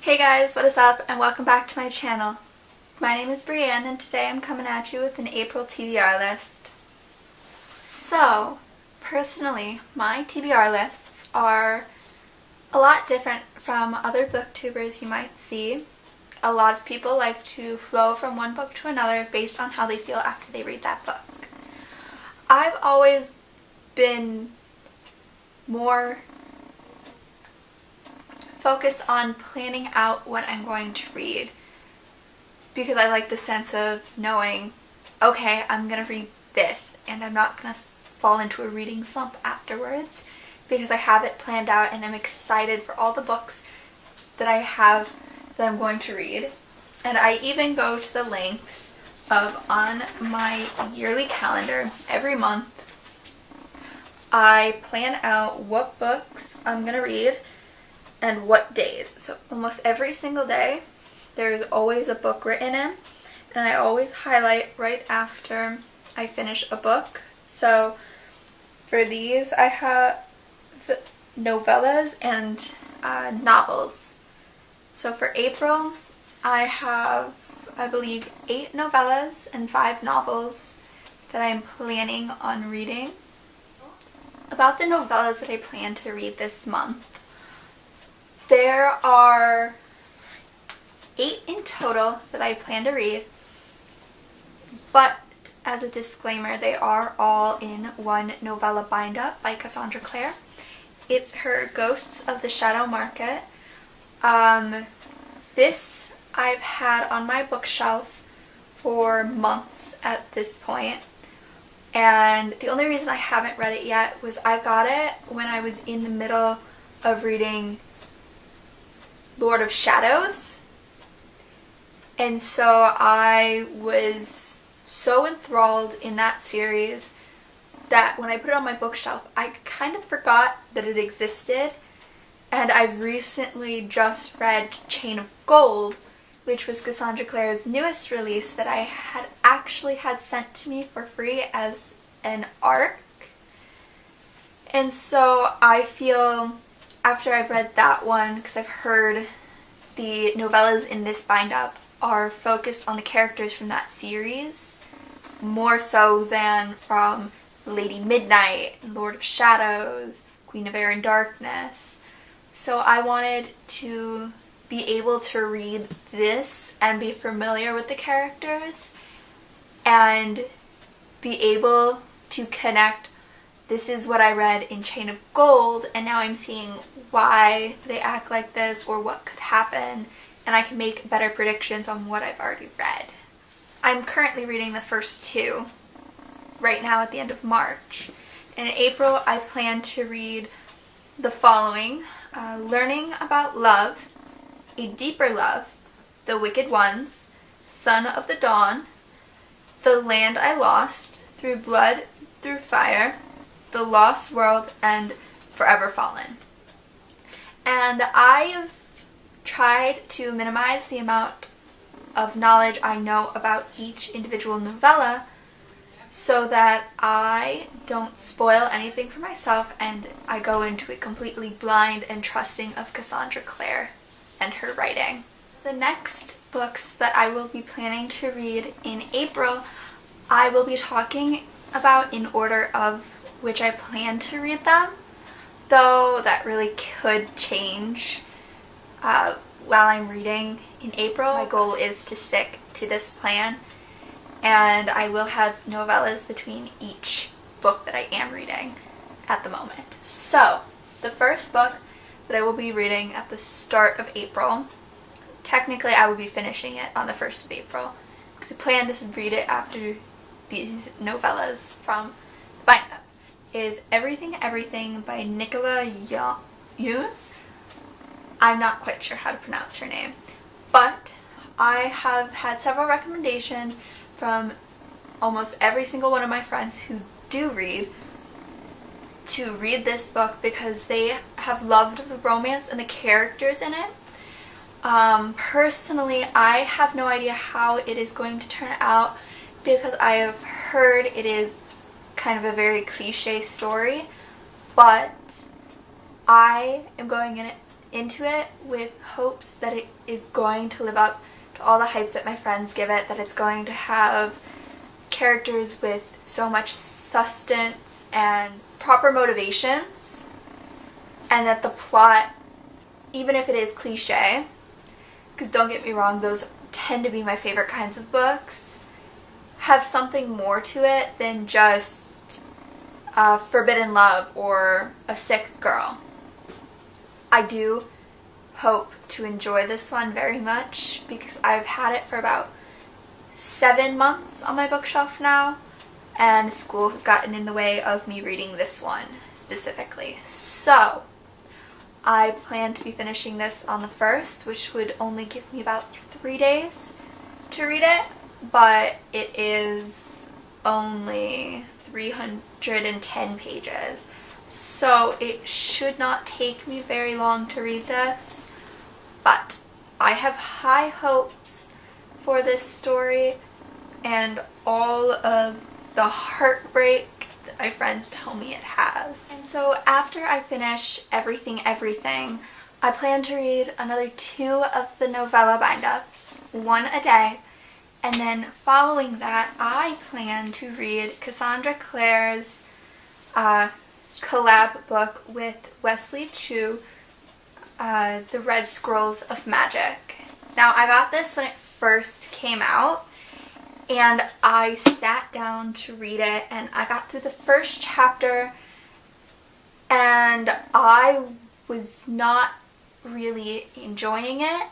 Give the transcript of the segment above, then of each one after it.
Hey guys, what is up and welcome back to my channel. My name is Brienne and today I'm coming at you with an April TBR list. So, personally, my TBR lists are a lot different from other booktubers you might see. A lot of people like to flow from one book to another based on how they feel after they read that book. I've always been more focused on planning out what I'm going to read because I like the sense of knowing, okay, I'm going to read this and I'm not going to fall into a reading slump afterwards because I have it planned out and I'm excited for all the books that I have that I'm going to read. And I even go to the lengths of, on my yearly calendar, every month, I plan out what books I'm going to read and what days. So almost every single day there's always a book written in, and I always highlight right after I finish a book. So for these I have novellas and novels. So for April I have, I believe, 8 novellas and 5 novels that I'm planning on reading. About the novellas that I plan to read this month, there are 8 in total that I plan to read, but as a disclaimer, they are all in one novella bind-up by Cassandra Clare. It's her Ghosts of the Shadow Market. This I've had on my bookshelf for months at this point, and the only reason I haven't read it yet was I got it when I was in the middle of reading Lord of Shadows, and so I was so enthralled in that series that when I put it on my bookshelf I kind of forgot that it existed. And I've recently just read Chain of Gold, which was Cassandra Clare's newest release that I had actually had sent to me for free as an ARC. And so I feel, after I've read that one, because I've heard the novellas in this bind-up are focused on the characters from that series, more so than from Lady Midnight, Lord of Shadows, Queen of Air and Darkness. So I wanted to be able to read this and be familiar with the characters and be able to connect, this is what I read in Chain of Gold and now I'm seeing why they act like this or what could happen, and I can make better predictions on what I've already read. I'm currently reading the first 2 right now at the end of March. And in April I plan to read the following: Learning About Love, A Deeper Love, The Wicked Ones, Son of the Dawn, The Land I Lost, Through Blood, Through Fire, The Lost World, and Forever Fallen. And I've tried to minimize the amount of knowledge I know about each individual novella so that I don't spoil anything for myself and I go into it completely blind and trusting of Cassandra Clare and her writing. The next books that I will be planning to read in April, I will be talking about in order of which I plan to read them, though that really could change while I'm reading in April. My goal is to stick to this plan, and I will have novellas between each book that I am reading at the moment. So, the first book that I will be reading at the start of April, technically I will be finishing it on the 1st of April, because I plan to read it after these novellas from the bind-up, is Everything Everything by Nicola Yoon. I'm not quite sure how to pronounce her name, but I have had several recommendations from almost every single one of my friends who do read to read this book because they have loved the romance and the characters in it. Personally, I have no idea how it is going to turn out because I have heard it is kind of a very cliche story, but I am going into it with hopes that it is going to live up to all the hype that my friends give it, that it's going to have characters with so much sustenance and proper motivations, and that the plot, even if it is cliche, because don't get me wrong, those tend to be my favorite kinds of books, have something more to it than just forbidden love or a sick girl. I do hope to enjoy this one very much because I've had it for about 7 months on my bookshelf now, and school has gotten in the way of me reading this one specifically. So I plan to be finishing this on the 1st, which would only give me about 3 days to read it, but it is only 310 pages. So it should not take me very long to read this, but I have high hopes for this story and all of the heartbreak that my friends tell me it has. And so after I finish Everything, I plan to read another 2 of the novella bind-ups, 1 a day, and then following that I plan to read Cassandra Clare's collab book with Wesley Chu, The Red Scrolls of Magic. Now, I got this when it first came out, and I sat down to read it, and I got through the first chapter, and I was not really enjoying it,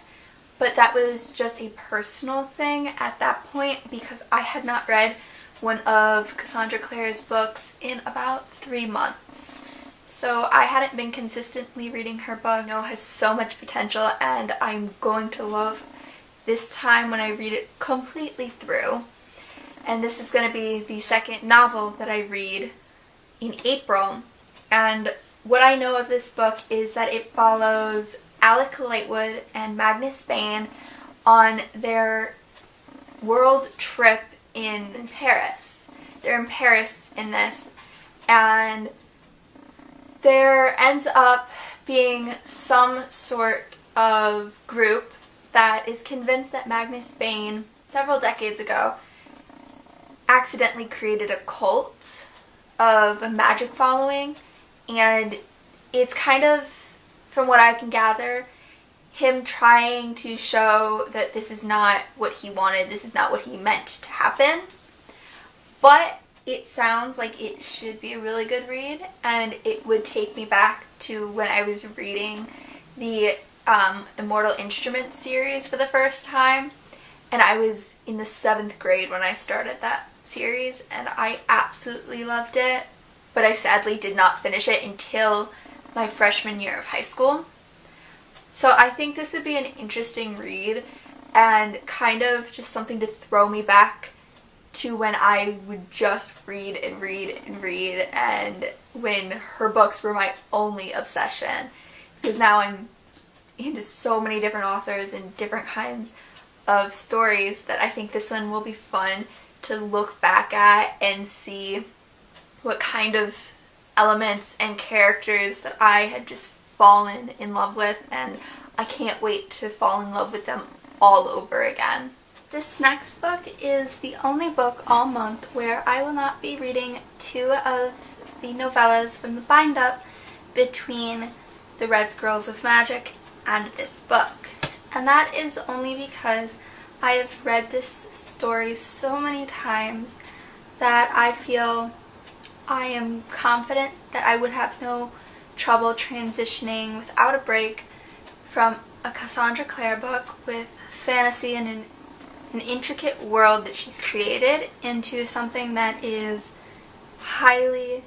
but that was just a personal thing at that point because I had not read one of Cassandra Clare's books in about 3 months. So I hadn't been consistently reading her book. I know it has so much potential, and I'm going to love this time when I read it completely through. And this is going to be the second novel that I read in April. And what I know of this book is that it follows Alec Lightwood and Magnus Bane on their world trip in Paris. They're in Paris in this, and there ends up being some sort of group that is convinced that Magnus Bane, several decades ago, accidentally created a cult of a magic following, and it's kind of, from what I can gather, him trying to show that this is not what he wanted, this is not what he meant to happen. But it sounds like it should be a really good read, and it would take me back to when I was reading the Immortal Instruments series for the first time, and I was in the 7th grade when I started that series, and I absolutely loved it, but I sadly did not finish it until my freshman year of high school. So I think this would be an interesting read and kind of just something to throw me back to when I would just read and read and read, and when her books were my only obsession, because now I'm into so many different authors and different kinds of stories that I think this one will be fun to look back at and see what kind of elements and characters that I had just fallen in love with, and I can't wait to fall in love with them all over again. This next book is the only book all month where I will not be reading 2 of the novellas from the bind-up between The Red Scrolls of Magic and this book. And that is only because I have read this story so many times that I feel I am confident that I would have no trouble transitioning without a break from a Cassandra Clare book with fantasy and an intricate world that she's created into something that is highly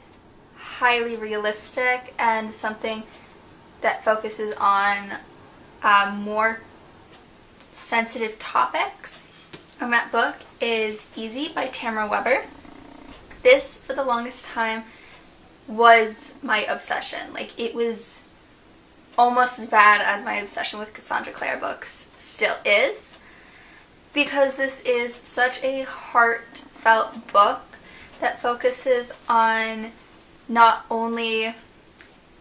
realistic and something that focuses on more sensitive topics. And that book is Easy by Tamara Weber. This, for the longest time, was my obsession. Like, it was almost as bad as my obsession with Cassandra Clare books still is, because this is such a heartfelt book that focuses on not only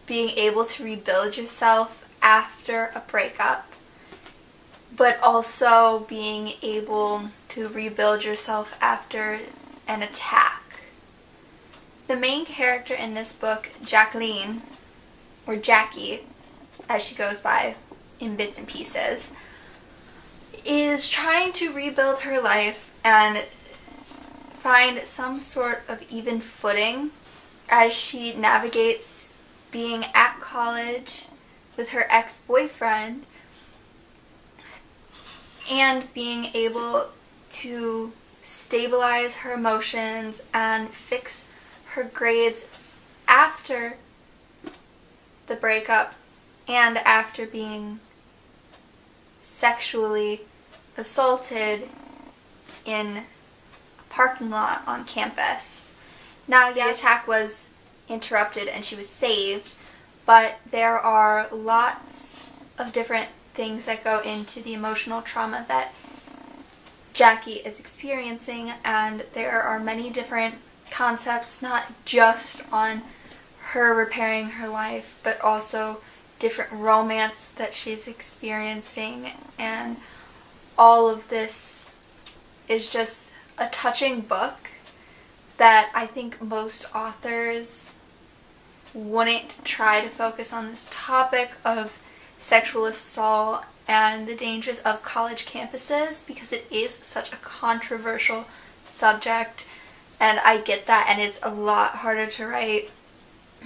being able to rebuild yourself after a breakup, but also being able to rebuild yourself after an attack. The main character in this book, Jacqueline, or Jackie, as she goes by in bits and pieces, is trying to rebuild her life and find some sort of even footing as she navigates being at college with her ex-boyfriend and being able to stabilize her emotions and fix her grades after the breakup and after being sexually assaulted in a parking lot on campus. Now, the attack was interrupted and she was saved, but there are lots of different things that go into the emotional trauma that Jackie is experiencing, and there are many different concepts, not just on her repairing her life, but also different romance that she's experiencing, and all of this is just a touching book that I think most authors wouldn't try to focus on this topic of sexual assault and the dangers of college campuses, because it is such a controversial subject, and I get that, and it's a lot harder to write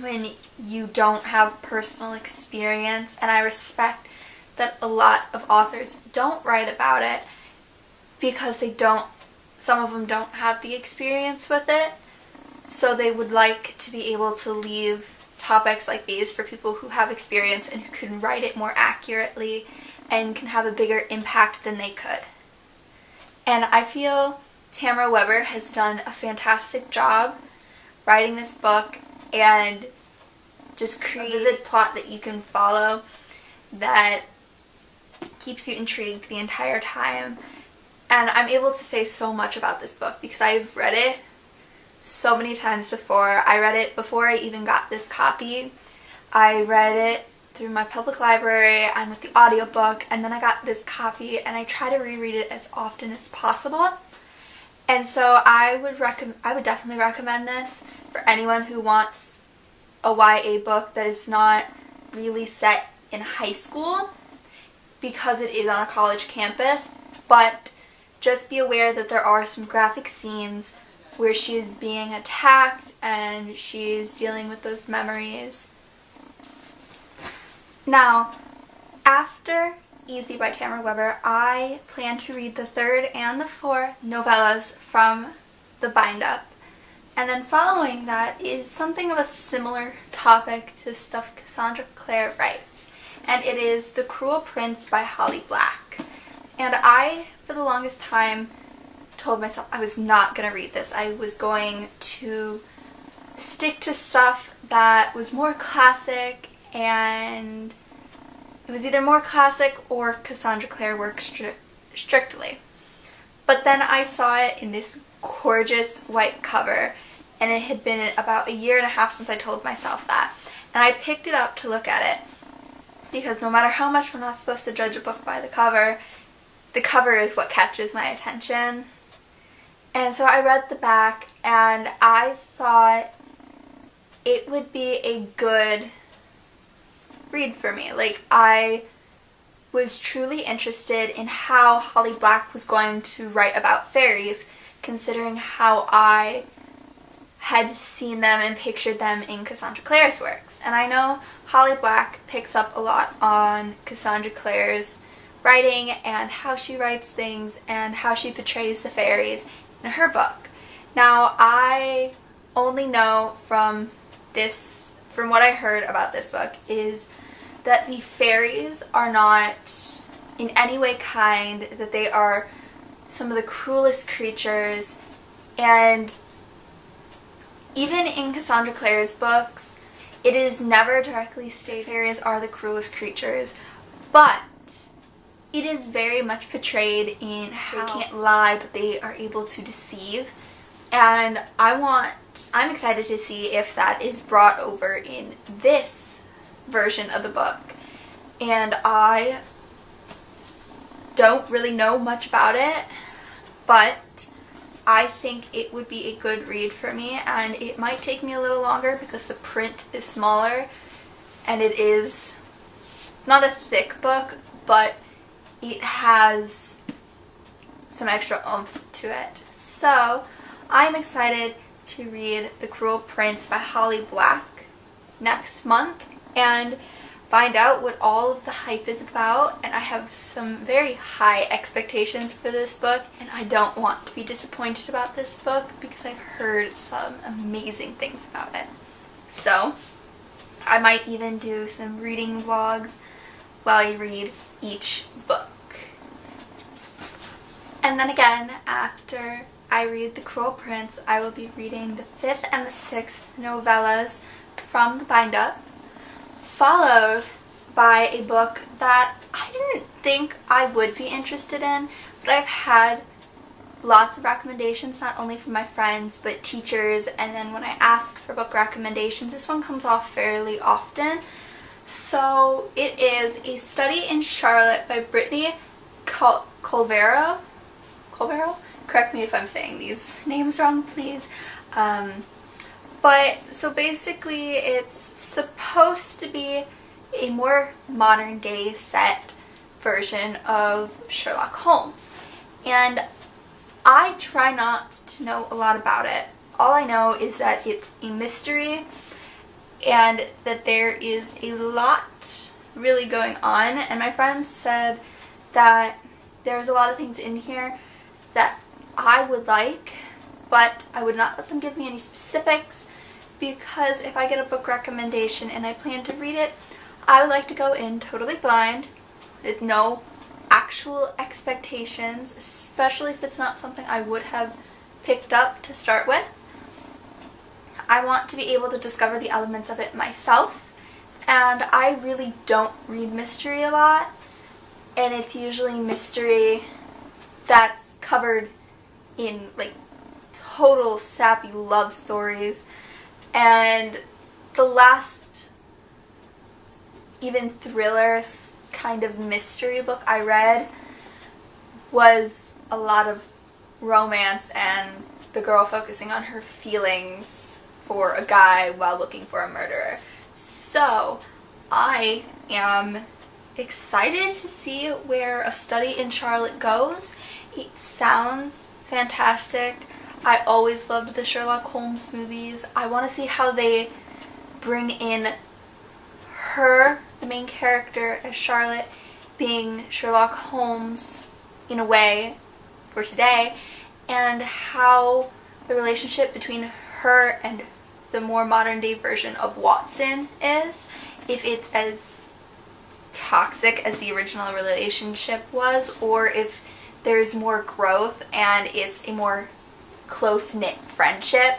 when you don't have personal experience, and I respect that a lot of authors don't write about it because some of them don't have the experience with it, so they would like to be able to leave topics like these for people who have experience and who can write it more accurately and can have a bigger impact than they could. And I feel Tamara Weber has done a fantastic job writing this book and just create a vivid plot that you can follow that keeps you intrigued the entire time. And I'm able to say so much about this book because I've read it so many times before. I read it before I even got this copy. I read it through my public library and with the audiobook, and then I got this copy and I try to reread it as often as possible. And so I would definitely recommend this for anyone who wants a YA book that is not really set in high school, because it is on a college campus, but just be aware that there are some graphic scenes where she is being attacked and she is dealing with those memories. Now, after Easy by Tamara Weber, I plan to read the third and the fourth novellas from the bind-up. And then following that is something of a similar topic to stuff Cassandra Clare writes, and it is The Cruel Prince by Holly Black. And I, for the longest time, told myself I was not going to read this. I was going to stick to stuff that was more classic, and it was either more classic or Cassandra Clare works strictly. But then I saw it in this gorgeous white cover, and it had been about a year and a half since I told myself that. And I picked it up to look at it, because no matter how much we're not supposed to judge a book by the cover is what catches my attention. And so I read the back, and I thought it would be a good read for me. Like, I was truly interested in how Holly Black was going to write about fairies, considering how I had seen them and pictured them in Cassandra Clare's works. And I know Holly Black picks up a lot on Cassandra Clare's writing and how she writes things and how she portrays the fairies in her book. Now, I only know from what I heard about this book is that the fairies are not in any way kind, that they are some of the cruelest creatures, and even in Cassandra Clare's books, it is never directly stated fairies are the cruelest creatures, but it is very much portrayed in how they can't lie, but they are able to deceive. And I'm excited to see if that is brought over in this version of the book. and I don't really know much about it, but I think it would be a good read for me, and it might take me a little longer because the print is smaller and it is not a thick book, but it has some extra oomph to it. So I'm excited to read The Cruel Prince by Holly Black next month and find out what all of the hype is about. And I have some very high expectations for this book, and I don't want to be disappointed about this book because I've heard some amazing things about it. So I might even do some reading vlogs while I read each book. And then again, after I read The Cruel Prince, I will be reading the 5th and the 6th novellas from the bind-up, followed by a book that I didn't think I would be interested in, but I've had lots of recommendations, not only from my friends, but teachers, and then when I ask for book recommendations, this one comes off fairly often. So it is A Study in Charlotte by Brittany Colvero. Correct me if I'm saying these names wrong, please. But so basically it's supposed to be a more modern day set version of Sherlock Holmes. And I try not to know a lot about it. All I know is that it's a mystery and that there is a lot really going on. And my friends said that there's a lot of things in here that I would like, but I would not let them give me any specifics, because if I get a book recommendation and I plan to read it, I would like to go in totally blind with no actual expectations, especially if it's not something I would have picked up to start with. I want to be able to discover the elements of it myself, and I really don't read mystery a lot, and it's usually mystery that's covered in like total sappy love stories. And the last even thriller kind of mystery book I read was a lot of romance and the girl focusing on her feelings for a guy while looking for a murderer. So I am excited to see where A Study in Charlotte goes. It sounds fantastic. I always loved the Sherlock Holmes movies. I want to see how they bring in her, the main character, as Charlotte, being Sherlock Holmes in a way for today, and how the relationship between her and the more modern day version of Watson is, if it's as toxic as the original relationship was, or if there's more growth and it's a more close-knit friendship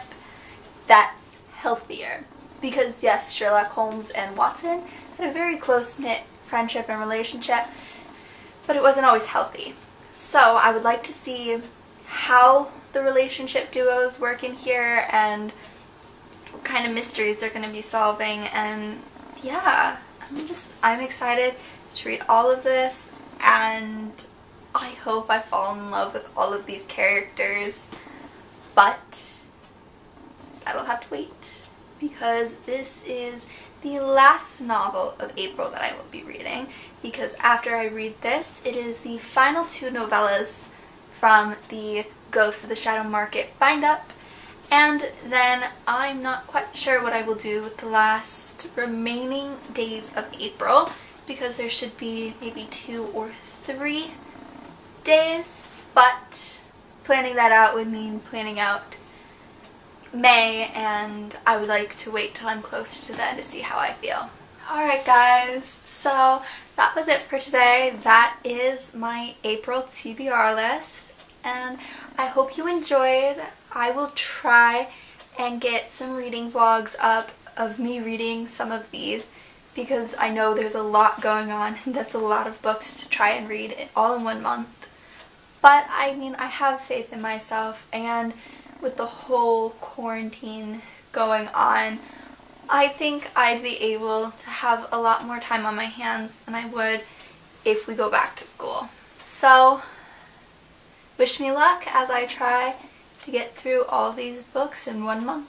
that's healthier. Because yes, Sherlock Holmes and Watson had a very close-knit friendship and relationship, but it wasn't always healthy. So I would like to see how the relationship duos work in here and what kind of mysteries they're going to be solving. And yeah, I'm excited to read all of this, and I hope I fall in love with all of these characters, but that'll have to wait, because this is the last novel of April that I will be reading, because after I read this, it is the final 2 novellas from the Ghost of the Shadow Market bind-up, and then I'm not quite sure what I will do with the last remaining days of April, because there should be maybe 2 or 3 days, but planning that out would mean planning out May, and I would like to wait till I'm closer to then to see how I feel. Alright guys, so that was it for today. That is my April TBR list, and I hope you enjoyed. I will try and get some reading vlogs up of me reading some of these, because I know there's a lot going on and that's a lot of books to try and read all in one month. But I mean, I have faith in myself, and with the whole quarantine going on, I think I'd be able to have a lot more time on my hands than I would if we go back to school. So, wish me luck as I try to get through all these books in 1 month.